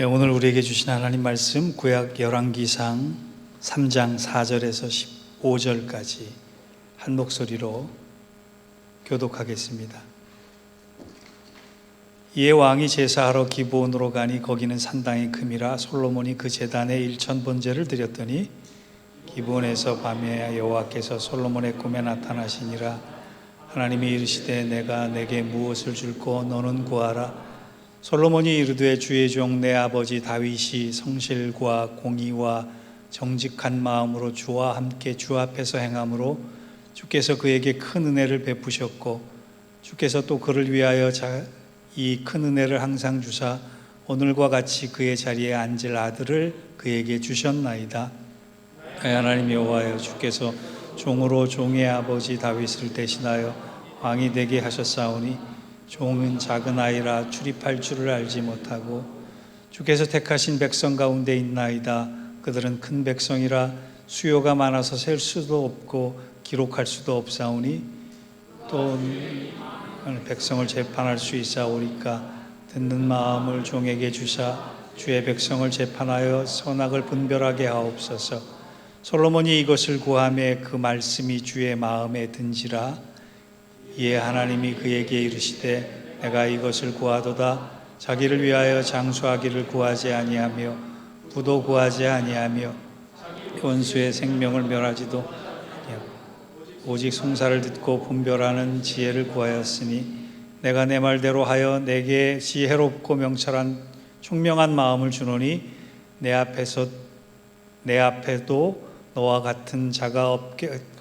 오늘 우리에게 주신 하나님 말씀 구약 열왕기상 3장 4절에서 15절까지 한 목소리로 교독하겠습니다. 이에 왕이 제사하러 기브온으로 가니 거기는 산당이 큼이라 솔로몬이 그 제단에 일천 번제를 드렸더니 기브온에서 밤에 여호와께서 솔로몬의 꿈에 나타나시니라. 하나님이 이르시되 내가 내게 무엇을 줄꼬 너는 구하라. 솔로몬이 이르되 주의 종 내 아버지 다윗이 성실과 공의와 정직한 마음으로 주와 함께 주 앞에서 행함으로 주께서 그에게 큰 은혜를 베푸셨고 주께서 또 그를 위하여 이 큰 은혜를 항상 주사 오늘과 같이 그의 자리에 앉을 아들을 그에게 주셨나이다. 하나님 여호와여, 주께서 종으로 종의 아버지 다윗을 대신하여 왕이 되게 하셨사오니 종은 작은 아이라 출입할 줄을 알지 못하고 주께서 택하신 백성 가운데 있나이다. 그들은 큰 백성이라 수요가 많아서 셀 수도 없고 기록할 수도 없사오니 또 백성을 재판할 수 있사오리까. 듣는 마음을 종에게 주사 주의 백성을 재판하여 선악을 분별하게 하옵소서. 솔로몬이 이것을 구하매 그 말씀이 주의 마음에 든지라. 이에 하나님이 그에게 이르시되 내가 이것을 구하도다. 자기를 위하여 장수하기를 구하지 아니하며 부도 구하지 아니하며 원수의 생명을 멸하지도 아니하고 오직 송사를 듣고 분별하는 지혜를 구하였으니 내가 내 말대로 하여 내게 지혜롭고 명철한 총명한 마음을 주노니 내 앞에도 너와 같은 자가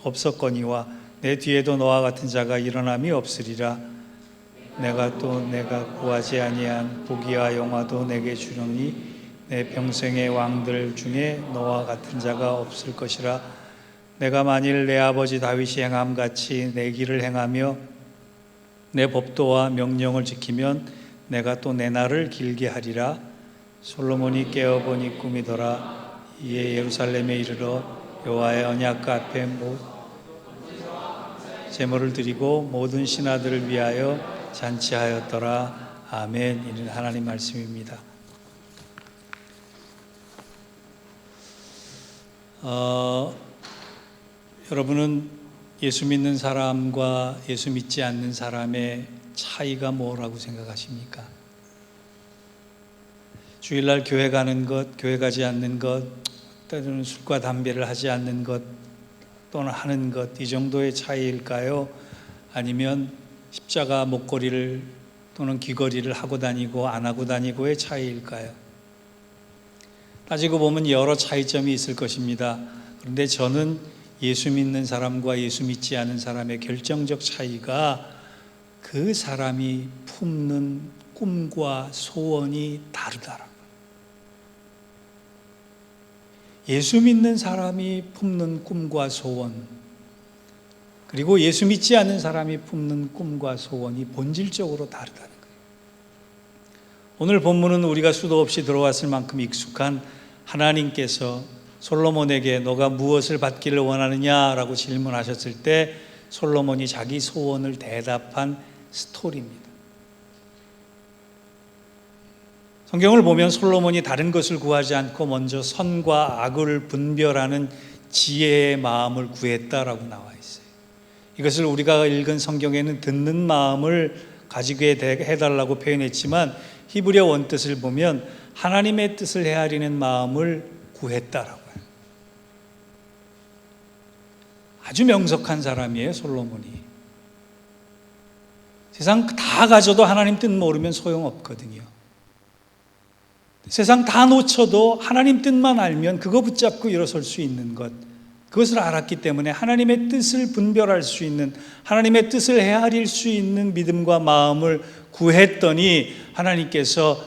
없었거니와 내 뒤에도 너와 같은 자가 일어남이 없으리라. 내가 구하지 아니한 부귀와 영화도 내게 주노니 내 평생의 왕들 중에 너와 같은 자가 없을 것이라. 내가 만일 내 아버지 다윗이 행함같이 내 길을 행하며 내 법도와 명령을 지키면 내가 또 내 날을 길게 하리라. 솔로몬이 깨어보니 꿈이더라. 이에 예루살렘에 이르러 여호와의 언약궤 앞에 제물을 드리고 모든 신하들을 위하여 잔치하였더라. 아멘. 이는 하나님 말씀입니다. 여러분은 예수 믿는 사람과 예수 믿지 않는 사람의 차이가 뭐라고 생각하십니까? 주일날 교회 가는 것, 교회 가지 않는 것, 때로는 술과 담배를 하지 않는 것 또는 하는 것, 이 정도의 차이일까요? 아니면 십자가 목걸이를 또는 귀걸이를 하고 다니고 안 하고 다니고의 차이일까요? 따지고 보면 여러 차이점이 있을 것입니다. 그런데 저는 예수 믿는 사람과 예수 믿지 않은 사람의 결정적 차이가 그 사람이 품는 꿈과 소원이 다르다라고. 예수 믿는 사람이 품는 꿈과 소원, 그리고 예수 믿지 않는 사람이 품는 꿈과 소원이 본질적으로 다르다는 거예요. 오늘 본문은 우리가 수도 없이 들어왔을 만큼 익숙한 하나님께서 솔로몬에게 너가 무엇을 받기를 원하느냐라고 질문하셨을 때 솔로몬이 자기 소원을 대답한 스토리입니다. 성경을 보면 솔로몬이 다른 것을 구하지 않고 먼저 선과 악을 분별하는 지혜의 마음을 구했다라고 나와 있어요. 이것을 우리가 읽은 성경에는 듣는 마음을 가지게 해달라고 표현했지만 히브리어 원뜻을 보면 하나님의 뜻을 헤아리는 마음을 구했다라고 해요. 아주 명석한 사람이에요, 솔로몬이. 세상 다 가져도 하나님 뜻 모르면 소용없거든요. 세상 다 놓쳐도 하나님 뜻만 알면 그거 붙잡고 일어설 수 있는 것, 그것을 알았기 때문에 하나님의 뜻을 분별할 수 있는, 하나님의 뜻을 헤아릴 수 있는 믿음과 마음을 구했더니 하나님께서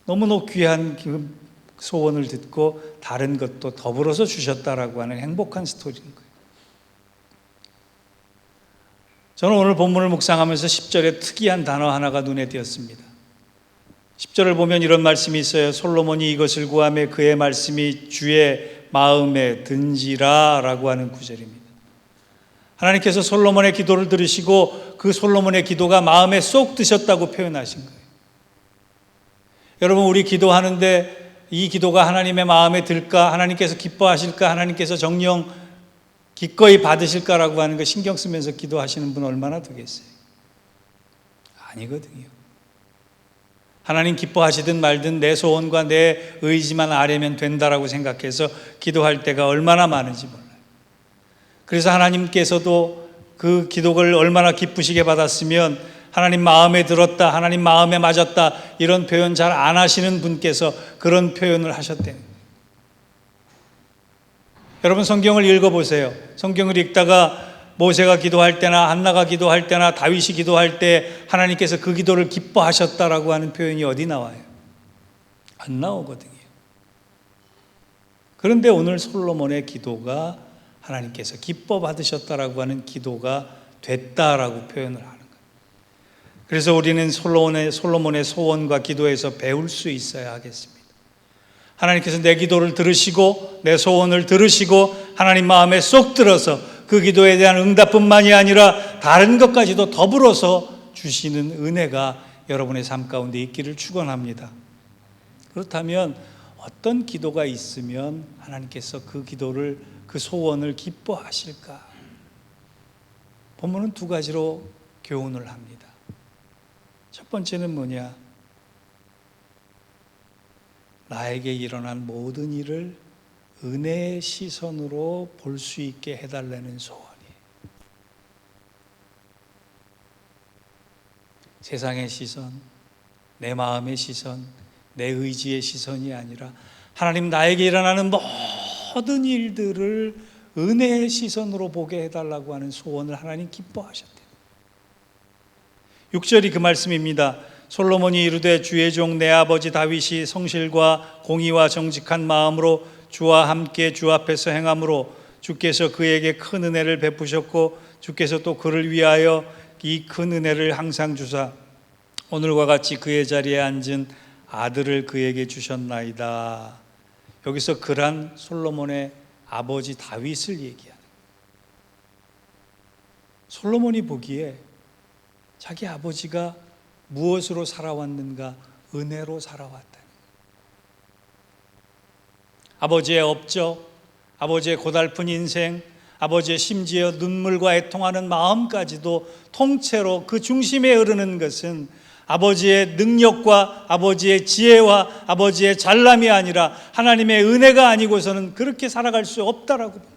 너무나 귀한 그 소원을 듣고 다른 것도 더불어서 주셨다라고 하는 행복한 스토리인 거예요. 저는 오늘 본문을 묵상하면서 10절에 특이한 단어 하나가 눈에 띄었습니다. 10절을 보면 이런 말씀이 있어요. 솔로몬이 이것을 구하며 그의 말씀이 주의 마음에 든지라 라고 하는 구절입니다. 하나님께서 솔로몬의 기도를 들으시고 그 솔로몬의 기도가 마음에 쏙 드셨다고 표현하신 거예요. 여러분, 우리 기도하는데 이 기도가 하나님의 마음에 들까? 하나님께서 기뻐하실까? 하나님께서 정령 기꺼이 받으실까라고 하는 거 신경 쓰면서 기도하시는 분 얼마나 되겠어요? 아니거든요. 하나님 기뻐하시든 말든 내 소원과 내 의지만 아뢰면 된다라고 생각해서 기도할 때가 얼마나 많은지 몰라요. 그래서 하나님께서도 그 기도를 얼마나 기쁘시게 받았으면 하나님 마음에 들었다, 하나님 마음에 맞았다 이런 표현 잘 안 하시는 분께서 그런 표현을 하셨대요. 여러분, 성경을 읽어보세요. 성경을 읽다가 모세가 기도할 때나 한나가 기도할 때나 다윗이 기도할 때 하나님께서 그 기도를 기뻐하셨다라고 하는 표현이 어디 나와요? 안 나오거든요. 그런데 오늘 솔로몬의 기도가 하나님께서 기뻐 받으셨다라고 하는 기도가 됐다라고 표현을 하는 거예요. 그래서 우리는 솔로몬의 소원과 기도에서 배울 수 있어야 하겠습니다. 하나님께서 내 기도를 들으시고 내 소원을 들으시고 하나님 마음에 쏙 들어서 그 기도에 대한 응답뿐만이 아니라 다른 것까지도 더불어서 주시는 은혜가 여러분의 삶 가운데 있기를 축원합니다. 그렇다면 어떤 기도가 있으면 하나님께서 그 기도를, 그 소원을 기뻐하실까? 본문은 두 가지로 교훈을 합니다. 첫 번째는 뭐냐? 나에게 일어난 모든 일을 은혜의 시선으로 볼 수 있게 해달라는 소원이에요. 세상의 시선, 내 마음의 시선, 내 의지의 시선이 아니라 하나님 나에게 일어나는 모든 일들을 은혜의 시선으로 보게 해달라고 하는 소원을 하나님 기뻐하셨대요. 6절이 그 말씀입니다. 솔로몬이 이르되 주의 종 내 아버지 다윗이 성실과 공의와 정직한 마음으로 주와 함께 주 앞에서 행함으로 주께서 그에게 큰 은혜를 베푸셨고 주께서 또 그를 위하여 이 큰 은혜를 항상 주사 오늘과 같이 그의 자리에 앉은 아들을 그에게 주셨나이다. 여기서 그란 솔로몬의 아버지 다윗을 얘기하는, 솔로몬이 보기에 자기 아버지가 무엇으로 살아왔는가? 은혜로 살아왔다. 아버지의 업적, 아버지의 고달픈 인생, 아버지의 심지어 눈물과 애통하는 마음까지도 통째로 그 중심에 흐르는 것은 아버지의 능력과 아버지의 지혜와 아버지의 잘남이 아니라 하나님의 은혜가 아니고서는 그렇게 살아갈 수 없다라고 본 거예요.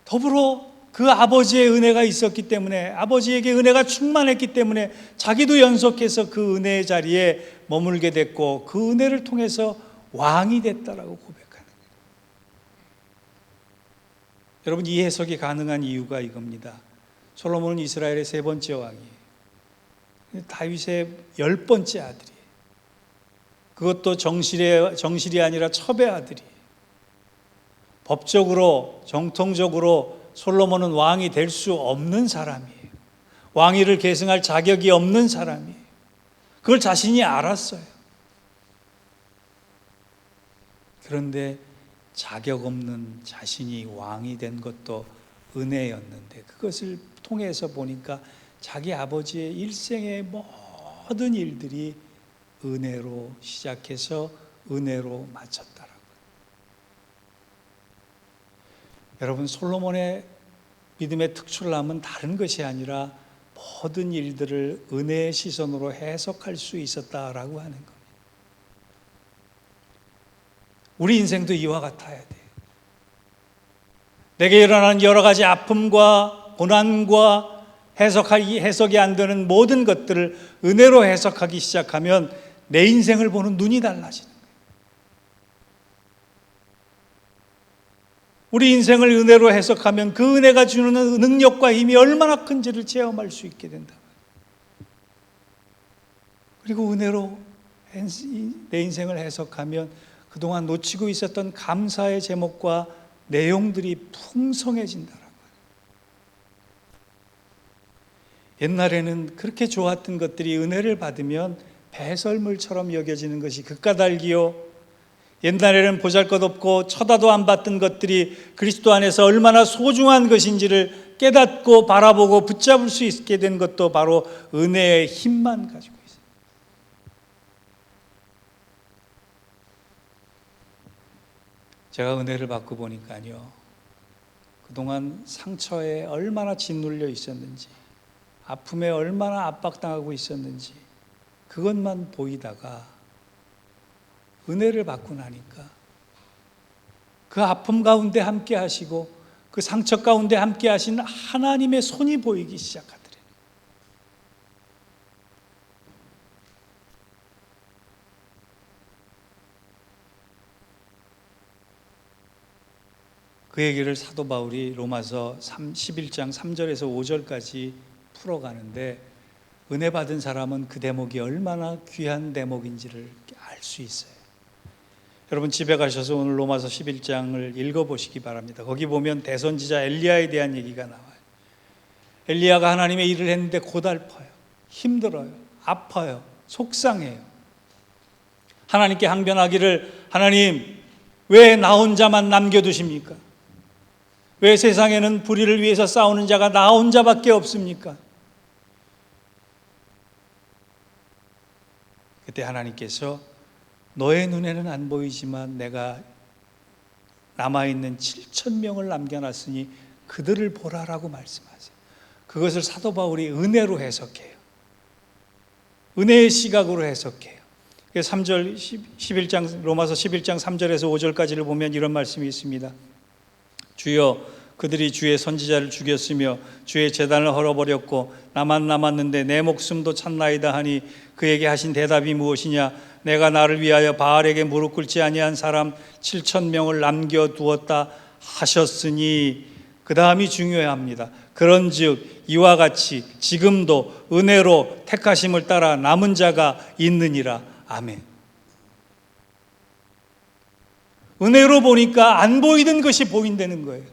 더불어 그 아버지의 은혜가 있었기 때문에, 아버지에게 은혜가 충만했기 때문에 자기도 연속해서 그 은혜의 자리에 머물게 됐고 그 은혜를 통해서 왕이 됐다라고 고백하는 거예요. 여러분, 이 해석이 가능한 이유가 이겁니다. 솔로몬은 이스라엘의 세 번째 왕이에요. 다윗의 10번째 아들이에요. 그것도 정실이 아니라 첩의 아들이에요. 법적으로, 정통적으로 솔로몬은 왕이 될 수 없는 사람이에요. 왕위를 계승할 자격이 없는 사람이에요. 그걸 자신이 알았어요. 그런데 자격 없는 자신이 왕이 된 것도 은혜였는데 그것을 통해서 보니까 자기 아버지의 일생의 모든 일들이 은혜로 시작해서 은혜로 마쳤더라고요. 여러분, 솔로몬의 믿음의 특출남은 다른 것이 아니라 모든 일들을 은혜의 시선으로 해석할 수 있었다라고 하는 겁니다. 우리 인생도 이와 같아야 돼요. 내게 일어나는 여러 가지 아픔과 고난과 해석이 안 되는 모든 것들을 은혜로 해석하기 시작하면 내 인생을 보는 눈이 달라지는 거예요. 우리 인생을 은혜로 해석하면 그 은혜가 주는 능력과 힘이 얼마나 큰지를 체험할 수 있게 된다. 그리고 은혜로 내 인생을 해석하면 그동안 놓치고 있었던 감사의 제목과 내용들이 풍성해진다라고. 옛날에는 그렇게 좋았던 것들이 은혜를 받으면 배설물처럼 여겨지는 것이 그까닭이요. 옛날에는 보잘것없고 쳐다도 안 봤던 것들이 그리스도 안에서 얼마나 소중한 것인지를 깨닫고 바라보고 붙잡을 수 있게 된 것도 바로 은혜의 힘만 가지고 있어요. 제가 은혜를 받고 보니까요, 그동안 상처에 얼마나 짓눌려 있었는지, 아픔에 얼마나 압박당하고 있었는지 그것만 보이다가 은혜를 받고 나니까 그 아픔 가운데 함께 하시고 그 상처 가운데 함께 하신 하나님의 손이 보이기 시작하더래요. 그 얘기를 사도 바울이 로마서 11장 3절에서 5절까지 풀어가는데, 은혜 받은 사람은 그 대목이 얼마나 귀한 대목인지를 알 수 있어요. 여러분 집에 가셔서 오늘 로마서 11장을 읽어보시기 바랍니다. 거기 보면 대선지자 엘리야에 대한 얘기가 나와요. 엘리야가 하나님의 일을 했는데 고달퍼요, 힘들어요, 아파요, 속상해요. 하나님께 항변하기를, 하나님 왜 나 혼자만 남겨두십니까? 왜 세상에는 불의를 위해서 싸우는 자가 나 혼자밖에 없습니까? 그때 하나님께서 너의 눈에는 안 보이지만 내가 남아있는 7,000명을 남겨놨으니 그들을 보라라고 말씀하세요. 그것을 사도 바울이 은혜로 해석해요. 은혜의 시각으로 해석해요. 3절 11장 로마서 11장 3절에서 5절까지를 보면 이런 말씀이 있습니다. 주여, 그들이 주의 선지자를 죽였으며 주의 제단을 헐어버렸고 나만 남았는데 내 목숨도 찾나이다 하니 그에게 하신 대답이 무엇이냐? 내가 나를 위하여 바알에게 무릎 꿇지 아니한 사람 7,000명을 남겨두었다 하셨으니, 그 다음이 중요합니다. 그런즉 이와 같이 지금도 은혜로 택하심을 따라 남은 자가 있느니라. 아멘. 은혜로 보니까 안 보이던 것이 보인다는 거예요.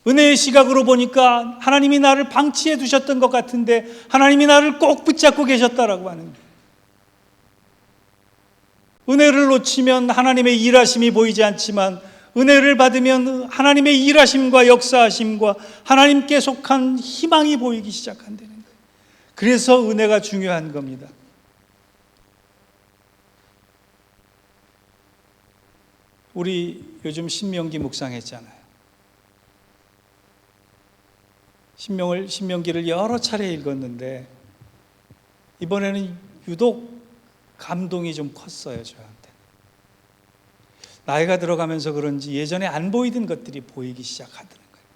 은혜의 시각으로 보니까 하나님이 나를 방치해 두셨던 것 같은데 하나님이 나를 꼭 붙잡고 계셨다라고 하는 거예요. 은혜를 놓치면 하나님의 일하심이 보이지 않지만 은혜를 받으면 하나님의 일하심과 역사하심과 하나님께 속한 희망이 보이기 시작한다는 거예요. 그래서 은혜가 중요한 겁니다. 우리 요즘 신명기 묵상했잖아요. 신명기를 여러 차례 읽었는데 이번에는 유독 감동이 좀 컸어요, 저한테. 나이가 들어가면서 그런지 예전에 안 보이던 것들이 보이기 시작하더는 거예요.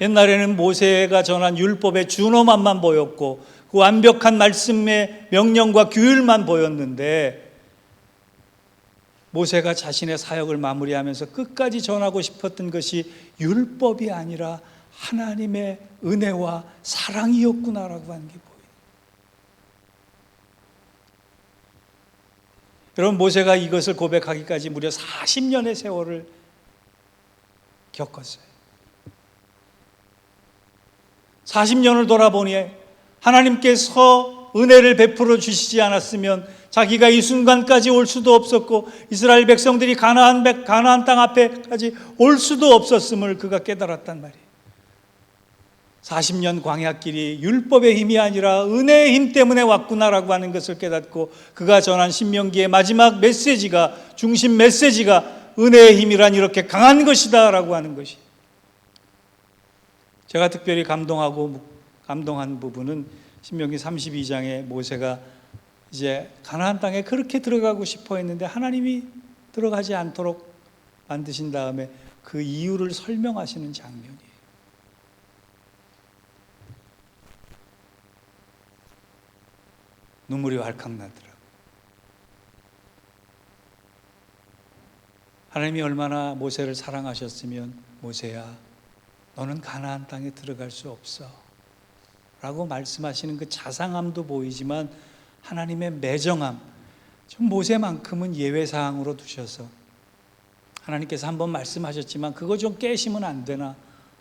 옛날에는 모세가 전한 율법의 준엄함만 보였고 그 완벽한 말씀의 명령과 규율만 보였는데, 모세가 자신의 사역을 마무리하면서 끝까지 전하고 싶었던 것이 율법이 아니라 하나님의 은혜와 사랑이었구나라고 하는 게 보여요. 여러분, 모세가 이것을 고백하기까지 무려 40년의 세월을 겪었어요. 40년을 돌아보니 하나님께서 은혜를 베풀어 주시지 않았으면 자기가 이 순간까지 올 수도 없었고 이스라엘 백성들이 가나안 땅 앞에까지 올 수도 없었음을 그가 깨달았단 말이에요. 40년 광야길이 율법의 힘이 아니라 은혜의 힘 때문에 왔구나라고 하는 것을 깨닫고 그가 전한 신명기의 마지막 메시지가, 중심 메시지가 은혜의 힘이란 이렇게 강한 것이다 라고 하는 것이, 제가 특별히 감동한 부분은 신명기 32장에 모세가 이제 가나안 땅에 그렇게 들어가고 싶어 했는데 하나님이 들어가지 않도록 만드신 다음에 그 이유를 설명하시는 장면이에요. 눈물이 왈칵 나더라고요. 하나님이 얼마나 모세를 사랑하셨으면 모세야, 너는 가나안 땅에 들어갈 수 없어 라고 말씀하시는 그 자상함도 보이지만 하나님의 매정함, 좀 모세만큼은 예외사항으로 두셔서 하나님께서 한번 말씀하셨지만 그거 좀 깨시면 안 되나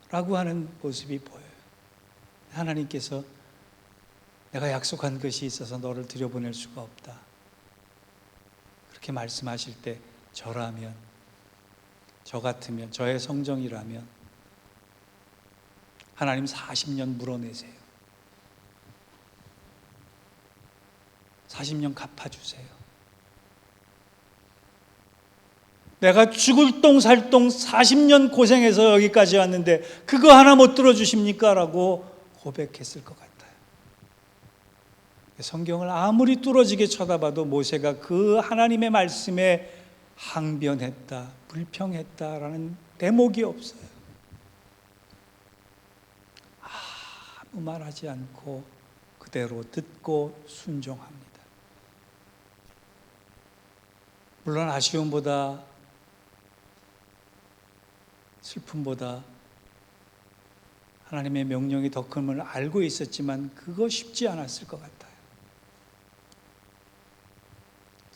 라고 하는 모습이 보여요. 하나님께서 내가 약속한 것이 있어서 너를 들여보낼 수가 없다, 그렇게 말씀하실 때 저라면 저 같으면, 저의 성정이라면 하나님 40년 물어내세요. 40년 갚아주세요. 내가 죽을 똥 살 똥 40년 고생해서 여기까지 왔는데 그거 하나 못 들어주십니까? 라고 고백했을 것 같아요. 성경을 아무리 뚫어지게 쳐다봐도 모세가 그 하나님의 말씀에 항변했다, 불평했다라는 대목이 없어요. 아무 말하지 않고 그대로 듣고 순종합니다. 물론 아쉬움보다, 슬픔보다 하나님의 명령이 더 큼을 알고 있었지만 그거 쉽지 않았을 것 같아요.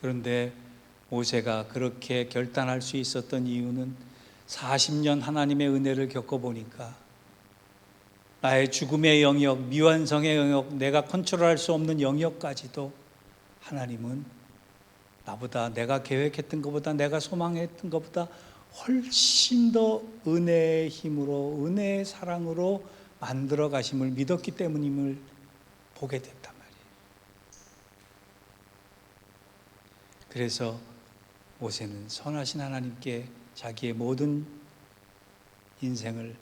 그런데 모세가 그렇게 결단할 수 있었던 이유는 40년 하나님의 은혜를 겪어보니까 나의 죽음의 영역, 미완성의 영역, 내가 컨트롤할 수 없는 영역까지도 하나님은 나보다, 내가 계획했던 것보다, 내가 소망했던 것보다 훨씬 더 은혜의 힘으로, 은혜의 사랑으로 만들어 가심을 믿었기 때문임을 보게 됐단 말이에요. 그래서 모세는 선하신 하나님께 자기의 모든 인생을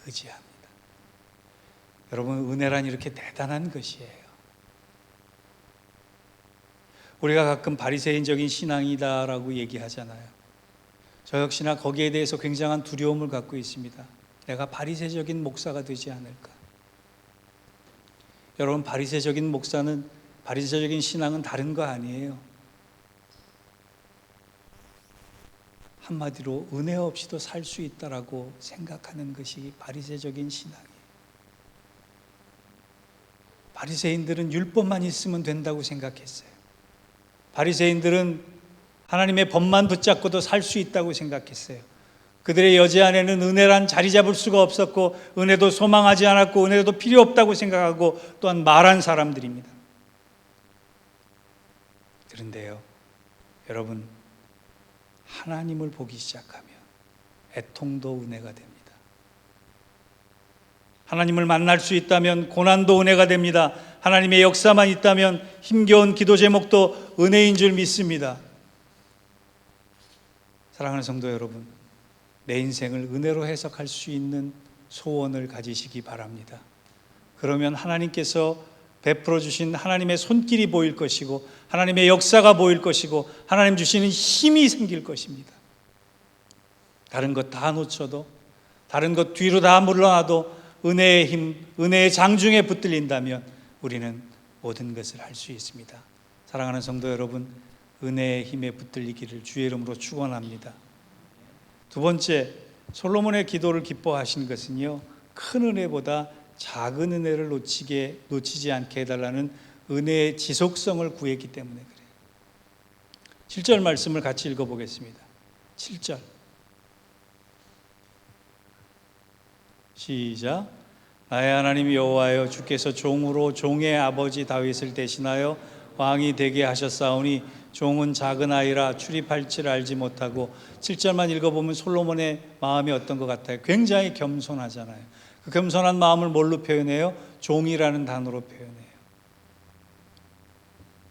의지합니다. 여러분, 은혜란 이렇게 대단한 것이에요. 우리가 가끔 바리새인적인 신앙이다라고 얘기하잖아요. 저 역시나 거기에 대해서 굉장한 두려움을 갖고 있습니다. 내가 바리새적인 목사가 되지 않을까. 여러분, 바리새적인 목사는, 바리새적인 신앙은 다른 거 아니에요. 한마디로 은혜 없이도 살 수 있다라고 생각하는 것이 바리새적인 신앙이에요. 바리새인들은 율법만 있으면 된다고 생각했어요. 바리새인들은 하나님의 법만 붙잡고도 살 수 있다고 생각했어요. 그들의 여지 안에는 은혜란 자리 잡을 수가 없었고, 은혜도 소망하지 않았고, 은혜도 필요 없다고 생각하고, 또한 말한 사람들입니다. 그런데요, 여러분, 하나님을 보기 시작하면 애통도 은혜가 됩니다. 하나님을 만날 수 있다면 고난도 은혜가 됩니다. 하나님의 역사만 있다면 힘겨운 기도 제목도 은혜인 줄 믿습니다. 사랑하는 성도 여러분, 내 인생을 은혜로 해석할 수 있는 소원을 가지시기 바랍니다. 그러면 하나님께서 베풀어 주신 하나님의 손길이 보일 것이고, 하나님의 역사가 보일 것이고, 하나님 주시는 힘이 생길 것입니다. 다른 것 다 놓쳐도, 다른 것 뒤로 다 물러나도 은혜의 힘, 은혜의 장중에 붙들린다면 우리는 모든 것을 할 수 있습니다. 사랑하는 성도 여러분, 은혜의 힘에 붙들리기를 주의 이름으로 축원합니다. 두 번째, 솔로몬의 기도를 기뻐하신 것은요, 큰 은혜보다 작은 은혜를 놓치지 않게 해달라는 은혜의 지속성을 구했기 때문에 그래요. 7절 말씀을 같이 읽어보겠습니다. 7절 시작. 나의 하나님 여호와여, 주께서 종으로 종의 아버지 다윗을 대신하여 왕이 되게 하셨사오니 종은 작은 아이라 출입할 줄 알지 못하고. 7절만 읽어보면 솔로몬의 마음이 어떤 것 같아요? 굉장히 겸손하잖아요. 그 겸손한 마음을 뭘로 표현해요? 종이라는 단어로 표현해요.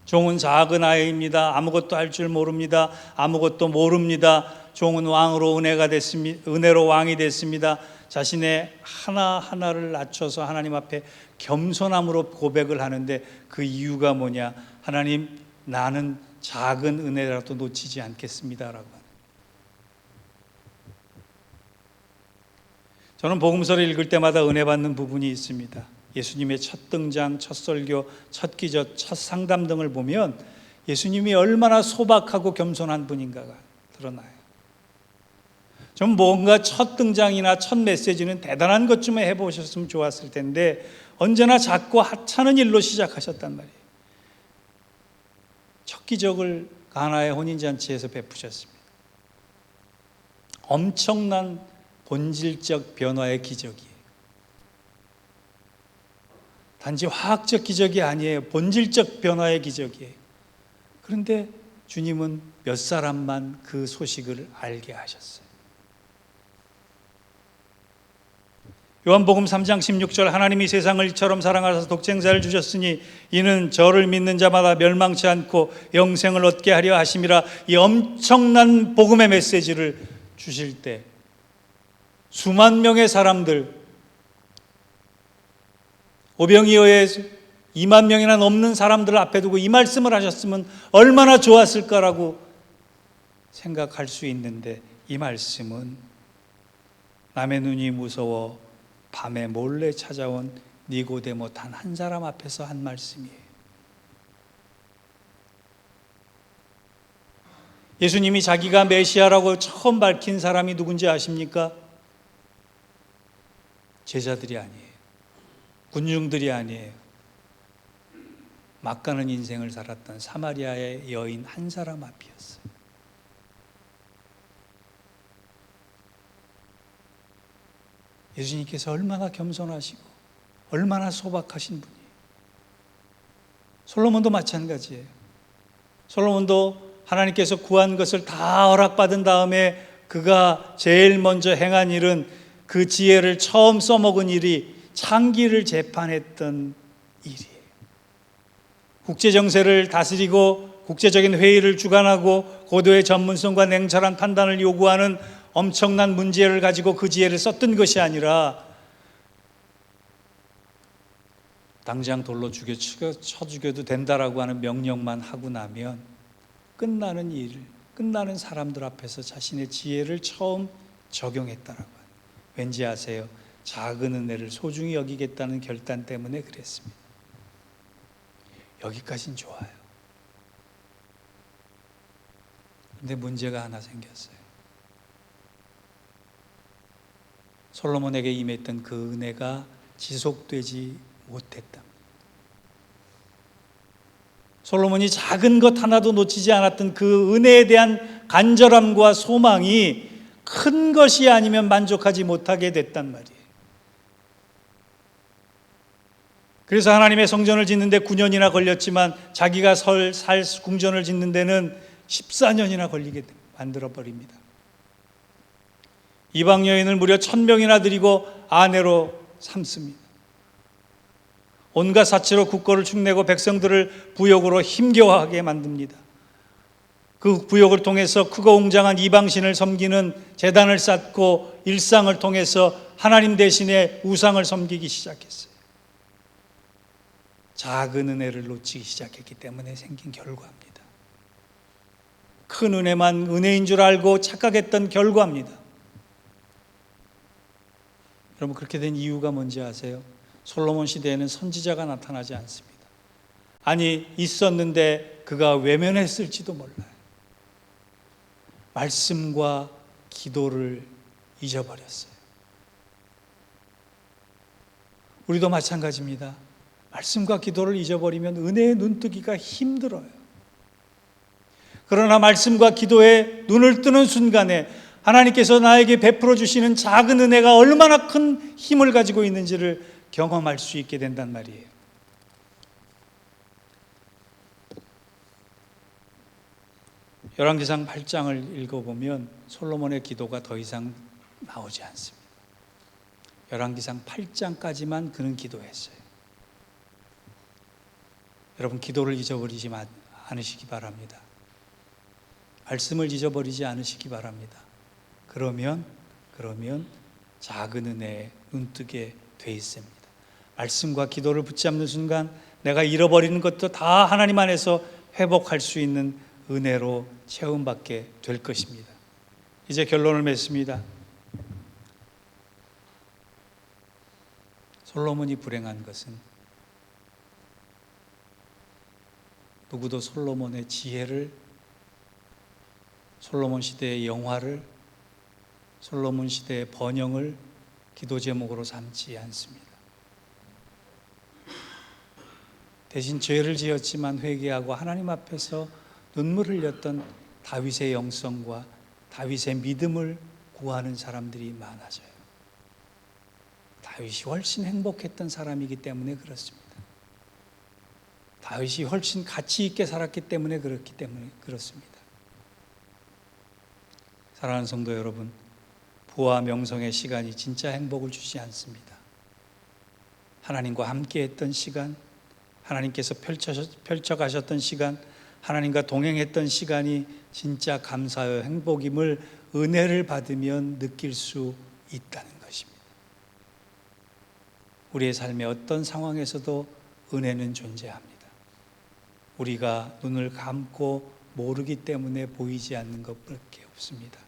종은 작은 아이입니다. 아무것도 할 줄 모릅니다. 아무것도 모릅니다. 종은 왕으로 은혜로 왕이 됐습니다. 자신의 하나하나를 낮춰서 하나님 앞에 겸손함으로 고백을 하는데, 그 이유가 뭐냐? 하나님, 나는 작은 은혜라도 놓치지 않겠습니다라고. 저는 복음서를 읽을 때마다 은혜 받는 부분이 있습니다. 예수님의 첫 등장, 첫 설교, 첫 기적, 첫 상담 등을 보면 예수님이 얼마나 소박하고 겸손한 분인가가 드러나요. 좀 뭔가 첫 등장이나 첫 메시지는 대단한 것 좀 해보셨으면 좋았을 텐데 언제나 작고 하찮은 일로 시작하셨단 말이에요. 첫 기적을 가나의 혼인잔치에서 베푸셨습니다. 엄청난 본질적 변화의 기적이에요. 단지 화학적 기적이 아니에요. 본질적 변화의 기적이에요. 그런데 주님은 몇 사람만 그 소식을 알게 하셨어요. 요한복음 3장 16절 하나님이 세상을 이처럼 사랑하사 독생자를 주셨으니 이는 저를 믿는 자마다 멸망치 않고 영생을 얻게 하려 하심이라. 이 엄청난 복음의 메시지를 주실 때 수만 명의 사람들, 오병이어에 2만 명이나 넘는 사람들을 앞에 두고 이 말씀을 하셨으면 얼마나 좋았을까라고 생각할 수 있는데, 이 말씀은 남의 눈이 무서워 밤에 몰래 찾아온 니고데모 단 한 사람 앞에서 한 말씀이에요. 예수님이 자기가 메시아라고 처음 밝힌 사람이 누군지 아십니까? 제자들이 아니에요. 군중들이 아니에요. 막가는 인생을 살았던 사마리아의 여인 한 사람 앞이었어요. 예수님께서 얼마나 겸손하시고 얼마나 소박하신 분이에요. 솔로몬도 마찬가지예요. 솔로몬도 하나님께서 구한 것을 다 허락받은 다음에 그가 제일 먼저 행한 일은 그 지혜를 처음 써먹은 일이 창기를 재판했던 일이에요. 국제정세를 다스리고 국제적인 회의를 주관하고 고도의 전문성과 냉철한 판단을 요구하는 엄청난 문제를 가지고 그 지혜를 썼던 것이 아니라 당장 돌로 쳐 죽여도 된다라고 하는 명령만 하고 나면 끝나는 일, 끝나는 사람들 앞에서 자신의 지혜를 처음 적용했다라고 하는, 왠지 아세요? 작은 은혜를 소중히 여기겠다는 결단 때문에 그랬습니다. 여기까지는 좋아요. 근데 문제가 하나 생겼어요. 솔로몬에게 임했던 그 은혜가 지속되지 못했다. 솔로몬이 작은 것 하나도 놓치지 않았던 그 은혜에 대한 간절함과 소망이 큰 것이 아니면 만족하지 못하게 됐단 말이에요. 그래서 하나님의 성전을 짓는데 9년이나 걸렸지만 자기가 살 궁전을 짓는 데는 14년이나 걸리게 만들어버립니다. 이방 여인을 무려 1000명이나 들이고 아내로 삼습니다. 온갖 사치로 국고를 축내고 백성들을 부욕으로 힘겨워하게 만듭니다. 그 부욕을 통해서 크고 웅장한 이방신을 섬기는 제단을 쌓고 일상을 통해서 하나님 대신에 우상을 섬기기 시작했어요. 작은 은혜를 놓치기 시작했기 때문에 생긴 결과입니다. 큰 은혜만 은혜인 줄 알고 착각했던 결과입니다. 여러분, 그렇게 된 이유가 뭔지 아세요? 솔로몬 시대에는 선지자가 나타나지 않습니다. 아니, 있었는데 그가 외면했을지도 몰라요. 말씀과 기도를 잊어버렸어요. 우리도 마찬가지입니다. 말씀과 기도를 잊어버리면 은혜의 눈뜨기가 힘들어요. 그러나 말씀과 기도에 눈을 뜨는 순간에 하나님께서 나에게 베풀어 주시는 작은 은혜가 얼마나 큰 힘을 가지고 있는지를 경험할 수 있게 된단 말이에요. 열왕기상 8장을 읽어보면 솔로몬의 기도가 더 이상 나오지 않습니다. 열왕기상 8장까지만 그는 기도했어요. 여러분, 기도를 잊어버리지 않으시기 바랍니다. 말씀을 잊어버리지 않으시기 바랍니다. 그러면 작은 은혜에 눈뜨게 돼 있습니다. 말씀과 기도를 붙잡는 순간 내가 잃어버리는 것도 다 하나님 안에서 회복할 수 있는 은혜로 체험받게 될 것입니다. 이제 결론을 맺습니다. 솔로몬이 불행한 것은 누구도 솔로몬의 지혜를, 솔로몬 시대의 영화를, 솔로몬 시대의 번영을 기도 제목으로 삼지 않습니다. 대신 죄를 지었지만 회개하고 하나님 앞에서 눈물 흘렸던 다윗의 영성과 다윗의 믿음을 구하는 사람들이 많아져요. 다윗이 훨씬 행복했던 사람이기 때문에 그렇습니다. 다윗이 훨씬 가치 있게 살았기 때문에 그렇습니다. 사랑하는 성도 여러분, 부와 명성의 시간이 진짜 행복을 주지 않습니다. 하나님과 함께 했던 시간, 하나님께서 펼쳐가셨던 시간, 하나님과 동행했던 시간이 진짜 감사의 행복임을 은혜를 받으면 느낄 수 있다는 것입니다. 우리의 삶의 어떤 상황에서도 은혜는 존재합니다. 우리가 눈을 감고 모르기 때문에 보이지 않는 것밖에 없습니다.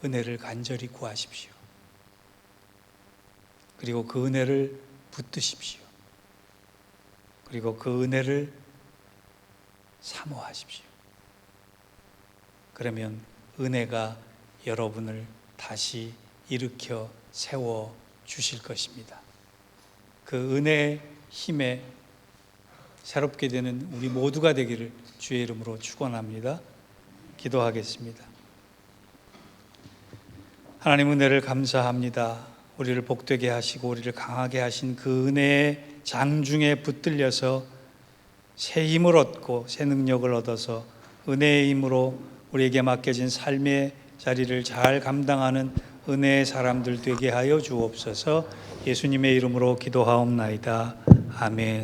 은혜를 간절히 구하십시오. 그리고 그 은혜를 붙드십시오. 그리고 그 은혜를 사모하십시오. 그러면 은혜가 여러분을 다시 일으켜 세워 주실 것입니다. 그 은혜의 힘에 새롭게 되는 우리 모두가 되기를 주의 이름으로 축원합니다. 기도하겠습니다. 하나님, 은혜를 감사합니다. 우리를 복되게 하시고 우리를 강하게 하신 그 은혜의 장중에 붙들려서 새 힘을 얻고 새 능력을 얻어서 은혜의 힘으로 우리에게 맡겨진 삶의 자리를 잘 감당하는 은혜의 사람들 되게 하여 주옵소서. 예수님의 이름으로 기도하옵나이다. 아멘.